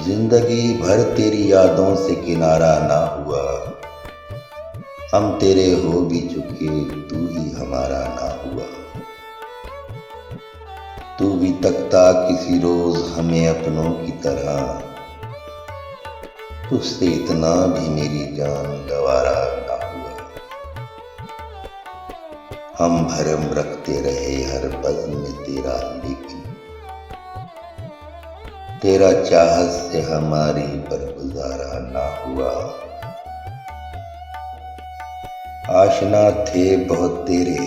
जिंदगी भर तेरी यादों से किनारा ना हुआ। हम तेरे हो भी चुके, तू ही हमारा ना हुआ। तू भी तकता किसी रोज हमें अपनों की तरह, तुझसे इतना भी मेरी जान गवारा ना हुआ। हम भरम रखते रहे हर पल में तेरा, लेकिन तेरा चाहत से हमारी पर गुजारा ना हुआ। आशना थे बहुत तेरे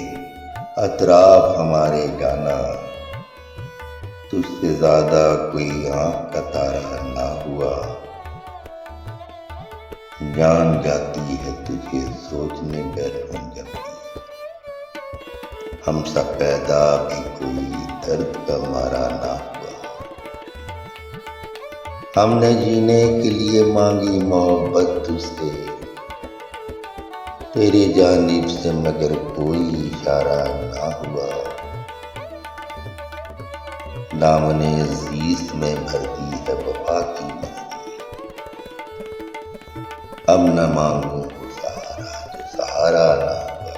अतराफ हमारे जाना, तुझसे ज्यादा कोई आँख का तारा ना हुआ। जान जाती है तुझे सोचने बैठूं जब भी, हमसा पैदा भी कोई दर्द का मारा ना हुआ। हमने जीने के लिए मांगी मोहब्बत तुझसे, तेरी जानिब से मगर कोई इशारा ना हुआ। दामने अज़ीज़ में भरती है वफा की मस्ती, अब न मांगू सहारा जो सहारा ना हुआ।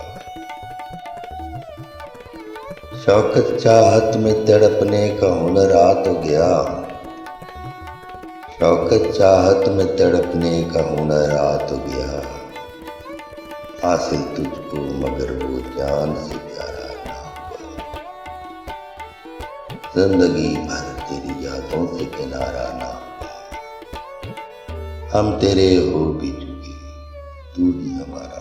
शौकत चाहत में तड़पने का हुनर आ तो गया, शौकत चाहत में तड़पने का हुनर आ तो गया। हासिल तुझको मगर वो जान से प्यारा ना हुआ। जिंदगी भर तेरी यादों से किनारा ना हुआ। हम तेरे हो भी चुके, तू ही हमारा।